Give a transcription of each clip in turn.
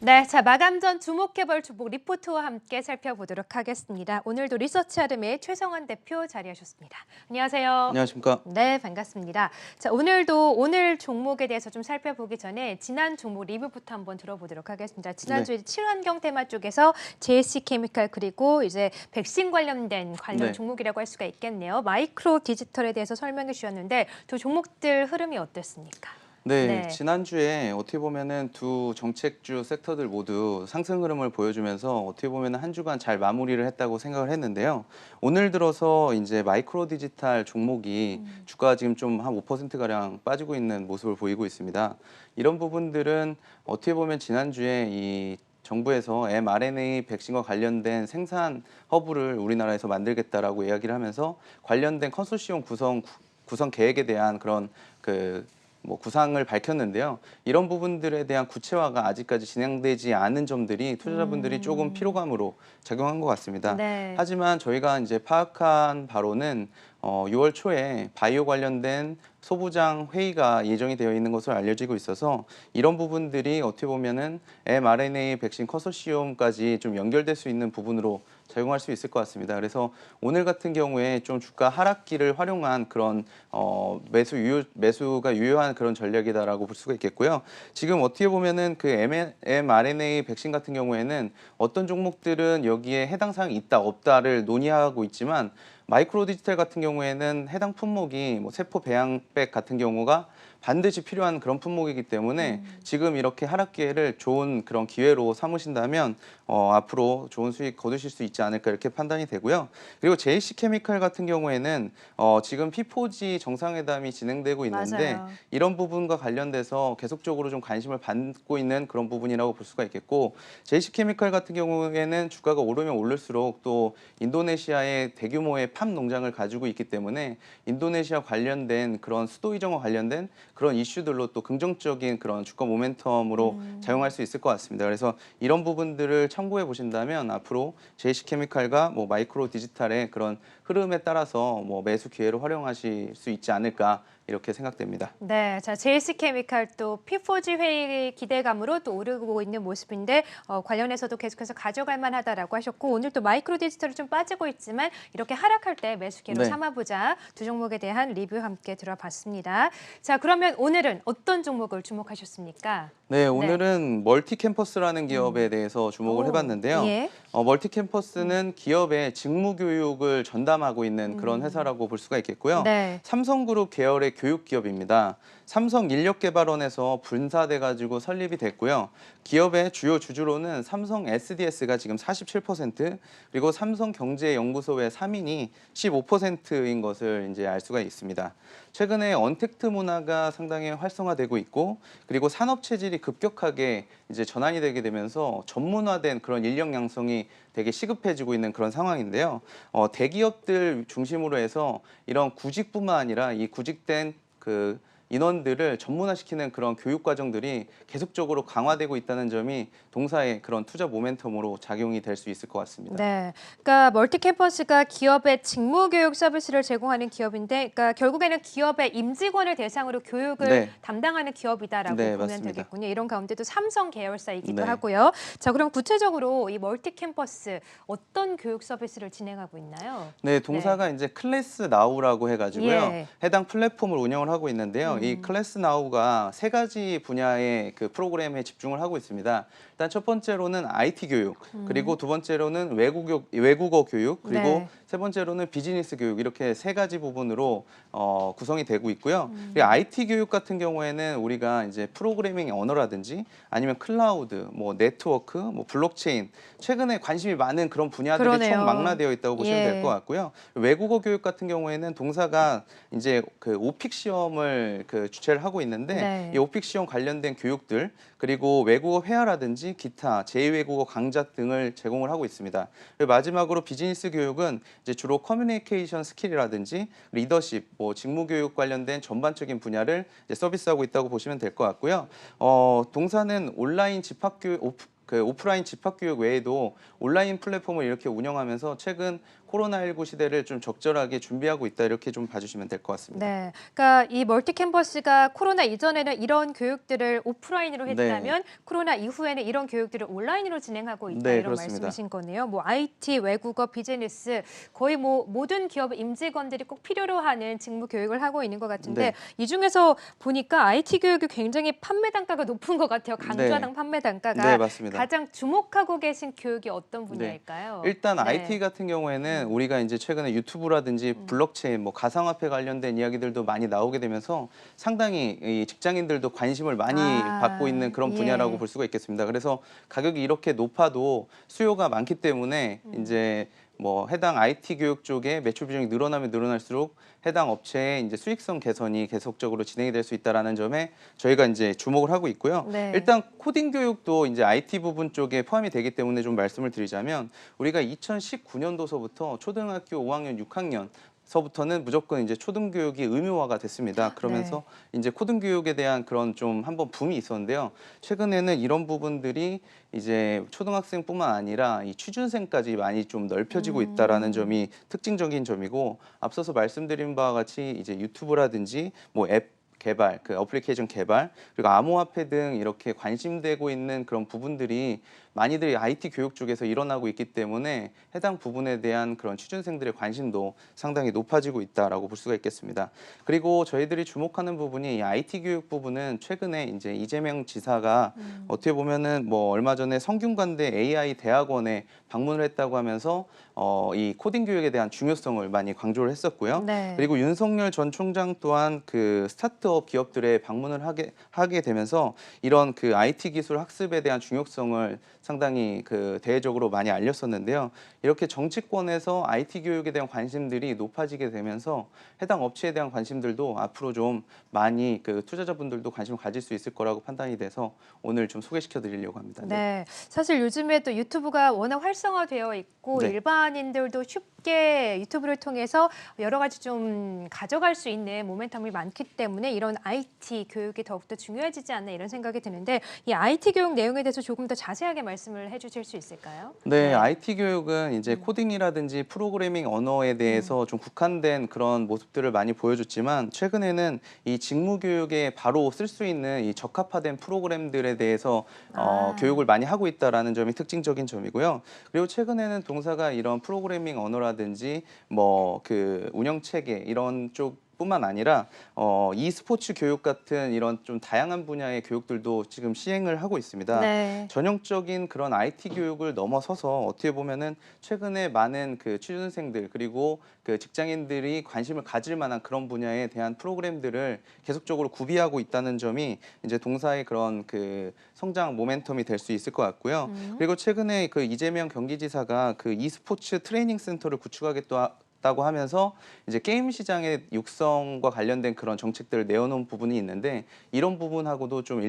네, 자 마감 전 주목해볼 주목 리포트와 함께 살펴보도록 하겠습니다. 오늘도 리서치 아름의 최성원 대표 자리하셨습니다. 안녕하세요. 안녕하십니까. 네, 반갑습니다. 자, 오늘 종목에 대해서 좀 살펴보기 전에 지난 종목 리뷰부터 한번 들어보도록 하겠습니다. 지난주에 친환경 테마 쪽에서 JS케미칼 그리고 이제 백신 관련 네. 종목이라고 할 수가 있겠네요. 마이크로 디지털에 대해서 설명해 주셨는데 두 종목들 흐름이 어땠습니까? 네, 지난주에 어떻게 보면은 두 정책주 섹터들 모두 상승 흐름을 보여주면서 어떻게 보면은 한 주간 잘 마무리를 했다고 생각을 했는데요. 오늘 들어서 이제 마이크로 디지털 종목이 주가가 지금 좀 한 5%가량 빠지고 있는 모습을 보이고 있습니다. 이런 부분들은 어떻게 보면 지난주에 이 정부에서 mRNA 백신과 관련된 생산 허브를 우리나라에서 만들겠다라고 이야기를 하면서 관련된 컨소시엄 구성 계획에 대한 그런 구상을 밝혔는데요. 이런 부분들에 대한 구체화가 아직까지 진행되지 않은 점들이 투자자분들이 조금 피로감으로 작용한 것 같습니다. 네. 하지만 저희가 이제 파악한 바로는 6월 초에 바이오 관련된 소부장 회의가 예정이 되어 있는 것으로 알려지고 있어서 이런 부분들이 어떻게 보면은 mRNA 백신 컨소시엄까지 좀 연결될 수 있는 부분으로 작용할 수 있을 것 같습니다. 그래서 오늘 같은 경우에 좀 주가 하락기를 활용한 그런 매수가 유효한 그런 전략이다라고 볼 수가 있겠고요. 지금 어떻게 보면은 그 mRNA 백신 같은 경우에는 어떤 종목들은 여기에 해당 사항이 있다 없다를 논의하고 있지만 마이크로 디지털 같은 경우에는 해당 품목이 세포 배양백 같은 경우가 반드시 필요한 그런 품목이기 때문에 지금 이렇게 하락 기회를 좋은 그런 기회로 삼으신다면 앞으로 좋은 수익 거두실 수 있지 않을까 이렇게 판단이 되고요. 그리고 JC케미칼 같은 경우에는 지금 P4G 정상회담이 진행되고 있는데 맞아요. 이런 부분과 관련돼서 계속적으로 좀 관심을 받고 있는 그런 부분이라고 볼 수가 있겠고 JC케미칼 같은 경우에는 주가가 오르면 오를수록 또 인도네시아의 대규모의 팜 농장을 가지고 있기 때문에 인도네시아 관련된 그런 수도 이전과 관련된 그런 이슈들로 또 긍정적인 그런 주가 모멘텀으로 작용할 수 있을 것 같습니다. 그래서 이런 부분들을 참고해 보신다면 앞으로 JC케미칼과 마이크로 디지털의 그런 흐름에 따라서 매수 기회로 활용하실 수 있지 않을까 이렇게 생각됩니다. 네, 자 JS케미칼 또 P4G 회의 기대감으로 또 오르고 있는 모습인데 관련해서도 계속해서 가져갈 만하다라고 하셨고 오늘 또 마이크로 디지털이 좀 빠지고 있지만 이렇게 하락할 때 매수기로 네. 삼아보자 두 종목에 대한 리뷰 함께 들어봤습니다. 자 그러면 오늘은 어떤 종목을 주목하셨습니까? 네, 오늘은 멀티캠퍼스라는 기업에 대해서 주목을 오, 해봤는데요. 예. 멀티캠퍼스는 기업의 직무교육을 전담하고 있는 그런 회사라고 볼 수가 있겠고요. 네. 삼성그룹 계열의 교육 기업입니다. 삼성인력개발원에서 분사돼가지고 설립이 됐고요. 기업의 주요 주주로는 삼성 SDS가 지금 47%, 그리고 삼성경제연구소의 3인이 15%인 것을 이제 알 수가 있습니다. 최근에 언택트 문화가 상당히 활성화되고 있고, 그리고 산업 체질이 급격하게 이제 전환이 되게 되면서 전문화된 그런 인력 양성이 되게 시급해지고 있는 그런 상황인데요. 대기업들 중심으로 해서 이런 구직뿐만 아니라 이 구직된 인원들을 전문화시키는 그런 교육 과정들이 계속적으로 강화되고 있다는 점이 동사의 그런 투자 모멘텀으로 작용이 될 수 있을 것 같습니다. 네, 그러니까 멀티캠퍼스가 기업의 직무교육 서비스를 제공하는 기업인데, 그러니까 결국에는 기업의 임직원을 대상으로 교육을 네, 담당하는 기업이다라고 네, 보면 맞습니다. 되겠군요. 이런 가운데도 삼성 계열사이기도 네. 하고요. 자, 그럼 구체적으로 이 멀티캠퍼스 어떤 교육 서비스를 진행하고 있나요? 네, 동사가 이제 클래스 나우라고 해가지고요. 예. 해당 플랫폼을 운영을 하고 있는데요. 이 클래스 나우가 세 가지 분야의 그 프로그램에 집중을 하고 있습니다. 일단 첫 번째로는 IT 교육, 그리고 두 번째로는 외국어 교육, 그리고 네. 세 번째로는 비즈니스 교육 이렇게 세 가지 부분으로 구성이 되고 있고요. 그리고 IT 교육 같은 경우에는 우리가 이제 프로그래밍 언어라든지 아니면 클라우드, 네트워크, 블록체인 최근에 관심이 많은 그런 분야들이 그러네요. 총망라되어 있다고 보시면 될 것 예. 같고요. 외국어 교육 같은 경우에는 동사가 이제 오픽 시험을 주최를 하고 있는데 네. 이 오픽 시험 관련된 교육들 그리고 외국어 회화라든지 기타 제2외국어 강좌 등을 제공을 하고 있습니다. 그리고 마지막으로 비즈니스 교육은 이제 주로 커뮤니케이션 스킬이라든지 리더십, 직무 교육 관련된 전반적인 분야를 이제 서비스하고 있다고 보시면 될 것 같고요. 동사는 온라인 집합교육 오프라인 집합교육 외에도 온라인 플랫폼을 이렇게 운영하면서 최근 코로나19 시대를 좀 적절하게 준비하고 있다 이렇게 좀 봐주시면 될 것 같습니다. 네, 그러니까 이 멀티 캠퍼스가 코로나 이전에는 이런 교육들을 오프라인으로 했다면 코로나 이후에는 이런 교육들을 온라인으로 진행하고 있다 네, 이런 그렇습니다. 말씀이신 거네요. 뭐 IT, 외국어, 비즈니스 거의 뭐 모든 기업 임직원들이 꼭 필요로 하는 직무 교육을 하고 있는 것 같은데 네. 이 중에서 보니까 IT 교육이 굉장히 판매 단가가 높은 것 같아요. 네. 강좌당 판매 네, 단가가 맞습니다. 가장 주목하고 계신 교육이 어떤 네. 분야일까요? 일단 네. IT 같은 경우에는 우리가 이제 최근에 유튜브라든지 블록체인, 뭐 가상화폐 관련된 이야기들도 많이 나오게 되면서 상당히 이 직장인들도 관심을 많이 받고 있는 그런 분야라고 예. 볼 수가 있겠습니다. 그래서 가격이 이렇게 높아도 수요가 많기 때문에 이제 뭐 해당 IT 교육 쪽에 매출 비중이 늘어나면 늘어날수록 해당 업체의 이제 수익성 개선이 계속적으로 진행이 될 수 있다라는 점에 저희가 이제 주목을 하고 있고요. 네. 일단 코딩 교육도 이제 IT 부분 쪽에 포함이 되기 때문에 좀 말씀을 드리자면 우리가 2019년도서부터 초등학교 5학년, 6학년 서부터는 무조건 이제 초등교육이 의무화가 됐습니다. 그러면서 이제 코딩교육에 대한 그런 좀 한번 붐이 있었는데요. 최근에는 이런 부분들이 이제 초등학생뿐만 아니라 이 취준생까지 많이 좀 넓혀지고 있다라는 점이 특징적인 점이고 앞서서 말씀드린 바와 같이 이제 유튜브라든지 뭐 앱 개발, 그 어플리케이션 개발, 그리고 암호화폐 등 이렇게 관심되고 있는 그런 부분들이 많이들 IT 교육 쪽에서 일어나고 있기 때문에 해당 부분에 대한 그런 취준생들의 관심도 상당히 높아지고 있다라고 볼 수가 있겠습니다. 그리고 저희들이 주목하는 부분이 이 IT 교육 부분은 최근에 이제 이재명 지사가 어떻게 보면은 뭐 얼마 전에 성균관대 AI 대학원에 방문을 했다고 하면서 이 코딩 교육에 대한 중요성을 많이 강조를 했었고요. 네. 그리고 윤석열 전 총장 또한 그 스타트업 기업들에 방문을 하게 되면서 이런 그 IT 기술 학습에 대한 중요성을 상당히 그 대외적으로 많이 알렸었는데요. 이렇게 정치권에서 IT 교육에 대한 관심들이 높아지게 되면서 해당 업체에 대한 관심들도 앞으로 좀 많이 그 투자자분들도 관심을 가질 수 있을 거라고 판단이 돼서 오늘 좀 소개시켜 드리려고 합니다. 네, 사실 요즘에 또 유튜브가 워낙 활성화되어 있고 네. 일반인들도 쉽게 유튜브를 통해서 여러 가지 좀 가져갈 수 있는 모멘텀이 많기 때문에 이런 IT 교육이 더욱더 중요해지지 않나 이런 생각이 드는데 이 IT 교육 내용에 대해서 조금 더 자세하게 말씀을 해주실 수 있을까요? 네, IT 교육은 이제 코딩이라든지 프로그래밍 언어에 대해서 좀 국한된 그런 모습들을 많이 보여줬지만 최근에는 이 직무 교육에 바로 쓸 수 있는 이 적합화된 프로그램들에 대해서 교육을 많이 하고 있다라는 점이 특징적인 점이고요. 그리고 최근에는 동사가 이런 프로그래밍 언어라든지 뭐 그 운영 체계 이런 쪽 뿐만 아니라 e스포츠 교육 같은 이런 좀 다양한 분야의 교육들도 지금 시행을 하고 있습니다. 네. 전형적인 그런 IT 교육을 넘어서서 어떻게 보면은 최근에 많은 그 취준생들 그리고 그 직장인들이 관심을 가질 만한 그런 분야에 대한 프로그램들을 계속적으로 구비하고 있다는 점이 이제 동사의 그런 그 성장 모멘텀이 될 수 있을 것 같고요. 그리고 최근에 그 이재명 경기지사가 그 e스포츠 트레이닝 센터를 구축하겠다고 하면서 이제 게임 시장의 육성과 관련된 그런 정책들을 내어놓은 부분이 있는데 이런 부분하고도 좀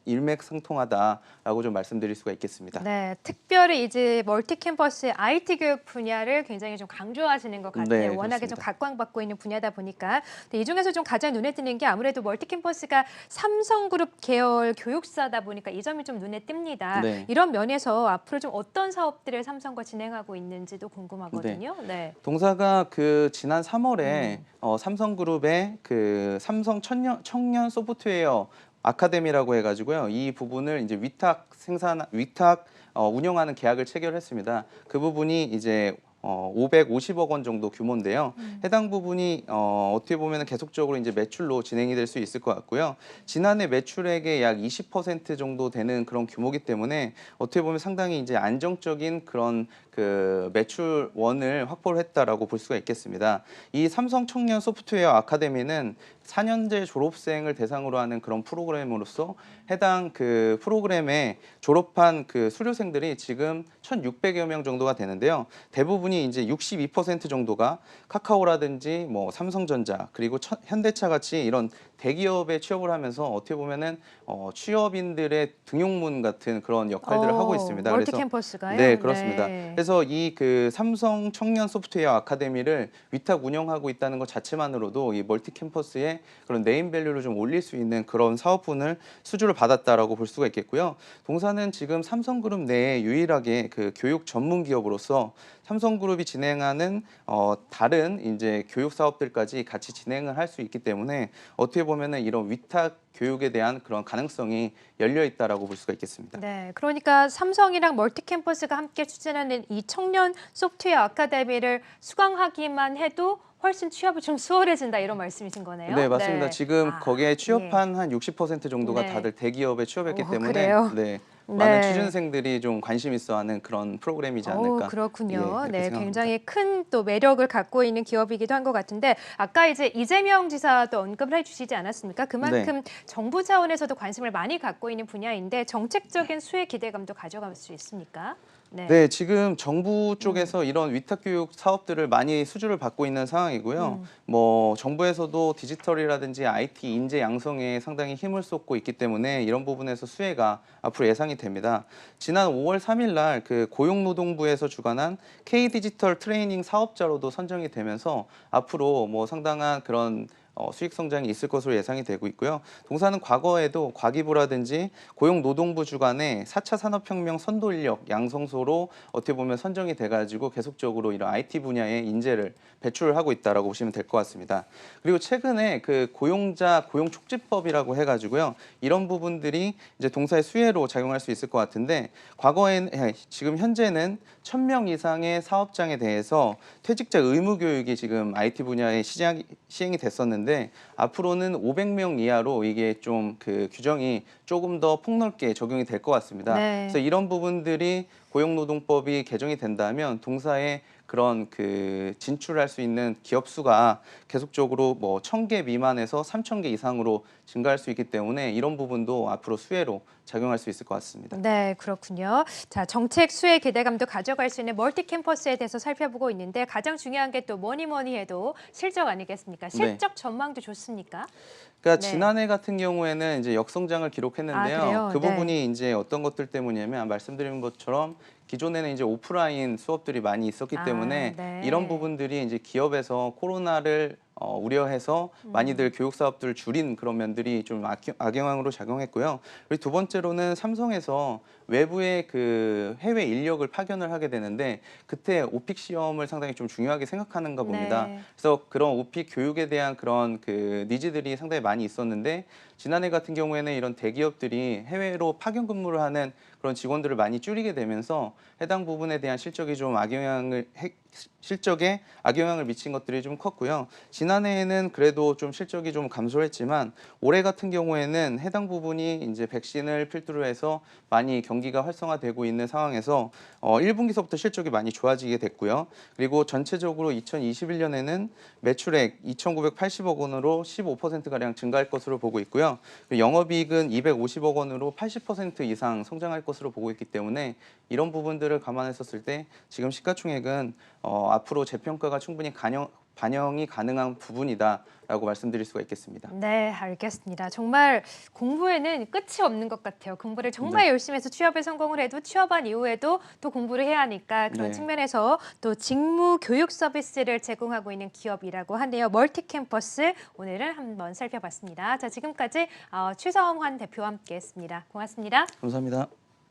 일맥상통하다라고 좀 말씀드릴 수가 있겠습니다. 네, 특별히 이제 멀티 캠퍼스의 IT 교육 분야를 굉장히 좀 강조하시는 것 같아요. 네, 워낙에 좀 그렇습니다. 각광받고 있는 분야다 보니까. 근데 이 중에서 좀 가장 눈에 띄는 게 아무래도 멀티 캠퍼스가 삼성그룹 계열 교육사다 보니까 이 점이 좀 눈에 띕니다. 네. 이런 면에서 앞으로 좀 어떤 사업들을 삼성과 진행하고 있는지도 궁금하거든요. 네. 동사가 그 지난 3월에 삼성그룹의 그 삼성 청년 소프트웨어 아카데미라고 해가지고요. 이 부분을 이제 위탁 운영하는 계약을 체결했습니다. 그 부분이 이제 550억 원 정도 규모인데요. 해당 부분이 어떻게 보면 계속적으로 이제 매출로 진행이 될 수 있을 것 같고요. 지난해 매출액의 약 20% 정도 되는 그런 규모이기 때문에 어떻게 보면 상당히 이제 안정적인 그런 그 매출원을 확보를 했다라고 볼 수가 있겠습니다. 이 삼성 청년 소프트웨어 아카데미는 4년제 졸업생을 대상으로 하는 그런 프로그램으로서 해당 그 프로그램에 졸업한 그 수료생들이 지금 1,600여 명 정도가 되는데요. 대부분이 이제 62% 정도가 카카오라든지 뭐 삼성전자 그리고 현대차 같이 이런 대기업에 취업을 하면서 어떻게 보면은 취업인들의 등용문 같은 그런 역할들을 하고 있습니다. 멀티 그래서 캠퍼스가요? 네, 그렇습니다. 네. 그래서 이 그 삼성 청년 소프트웨어 아카데미를 위탁 운영하고 있다는 것 자체만으로도 이 멀티 캠퍼스의 그런 네임밸류를 좀 올릴 수 있는 그런 사업분을 수주를 받았다라고 볼 수가 있겠고요. 동사는 지금 삼성그룹 내에 유일하게 그 교육 전문 기업으로서 삼성그룹이 진행하는 다른 이제 교육 사업들까지 같이 진행을 할 수 있기 때문에 어떻게 보면은 이런 위탁 교육에 대한 그런 가능성이 열려 있다라고 볼 수가 있겠습니다. 네, 그러니까 삼성이랑 멀티캠퍼스가 함께 추진하는 이 청년 소프트웨어 아카데미를 수강하기만 해도 훨씬 취업이 좀 수월해진다 이런 말씀이신 거네요. 네, 맞습니다. 네. 지금 아, 거기에 예. 취업한 한 60% 정도가 네. 다들 대기업에 취업했기 오, 때문에 그래요? 네, 많은 네. 취준생들이 좀 관심 있어하는 그런 프로그램이지 않을까. 예, 그렇군요. 이렇게 네, 생각합니다. 굉장히 큰 또 매력을 갖고 있는 기업이기도 한 것 같은데 아까 이제 이재명 지사도 언급을 해주시지 않았습니까? 그만큼 정부 차원에서도 관심을 많이 갖고 있는 분야인데 정책적인 수혜 기대감도 가져갈 수 있습니까? 네, 지금 정부 쪽에서 이런 위탁교육 사업들을 많이 수주를 받고 있는 상황이고요. 뭐 정부에서도 디지털이라든지 IT 인재 양성에 상당히 힘을 쏟고 있기 때문에 이런 부분에서 수혜가 앞으로 예상이 됩니다. 지난 5월 3일 날 그 고용노동부에서 주관한 K 디지털 트레이닝 사업자로도 선정이 되면서 앞으로 뭐 상당한 그런 수익 성장이 있을 것으로 예상이 되고 있고요. 동사는 과거에도 과기부라든지 고용노동부 주관의 4차 산업혁명 선도인력 양성소로 어떻게 보면 선정이 돼가지고 계속적으로 이런 IT 분야의 인재를 배출을 하고 있다라고 보시면 될 것 같습니다. 그리고 최근에 그 고용자 고용촉진법이라고 해가지고요. 이런 부분들이 이제 동사의 수혜로 작용할 수 있을 것 같은데 과거엔 지금 현재는 1,000명 이상의 사업장에 대해서 퇴직자 의무 교육이 지금 IT 분야에 시행이 됐었는데 앞으로는 500명 이하로 이게 좀 그 규정이 조금 더 폭넓게 적용이 될 것 같습니다. 네. 그래서 이런 부분들이 고용노동법이 개정이 된다면 동사의 그런 그 진출할 수 있는 기업 수가 계속적으로 뭐 1,000개 미만에서 3,000개 이상으로 증가할 수 있기 때문에 이런 부분도 앞으로 수혜로 작용할 수 있을 것 같습니다. 네, 그렇군요. 자, 정책 수혜 기대감도 가져갈 수 있는 멀티 캠퍼스에 대해서 살펴보고 있는데 가장 중요한 게 또 뭐니 해도 실적 아니겠습니까? 실적 전망도 좋습니까? 그러니까 네. 지난해 같은 경우에는 이제 역성장을 아, 기록했는데요. 그래요? 그 네. 부분이 이제 어떤 것들 때문이냐면 말씀드린 것처럼 기존에는 이제 오프라인 수업들이 많이 있었기 때문에 네. 이런 부분들이 이제 기업에서 코로나를 우려해서 많이들 교육 사업들을 줄인 그런 면들이 좀 악영향으로 작용했고요. 그리고 두 번째로는 삼성에서 외부의 그 해외 인력을 파견을 하게 되는데 그때 오픽 시험을 상당히 좀 중요하게 생각하는가 봅니다. 네. 그래서 그런 오픽 교육에 대한 그런 그 니즈들이 상당히 많이 있었는데 지난해 같은 경우에는 이런 대기업들이 해외로 파견 근무를 하는 그런 직원들을 많이 줄이게 되면서 해당 부분에 대한 실적에 악영향을 미친 것들이 좀 컸고요. 지난해에는 그래도 좀 실적이 좀 감소했지만 올해 같은 경우에는 해당 부분이 이제 백신을 필두로 해서 많이 경기가 활성화되고 있는 상황에서 1분기서부터 실적이 많이 좋아지게 됐고요. 그리고 전체적으로 2021년에는 매출액 2,980억 원으로 15%가량 증가할 것으로 보고 있고요. 영업이익은 250억 원으로 80% 이상 성장할 것으로 보고 있기 때문에 이런 부분들을 감안했었을 때 지금 시가총액은 앞으로 재평가가 충분히 반영이 가능한 부분이다라고 말씀드릴 수가 있겠습니다. 네, 알겠습니다. 정말 공부에는 끝이 없는 것 같아요. 공부를 정말 네. 열심히 해서 취업에 성공을 해도 취업한 이후에도 또 공부를 해야 하니까 그런 네. 측면에서 또 직무 교육 서비스를 제공하고 있는 기업이라고 하네요. 멀티캠퍼스 오늘은 한번 살펴봤습니다. 자, 지금까지 최성환 대표와 함께했습니다. 고맙습니다. 감사합니다.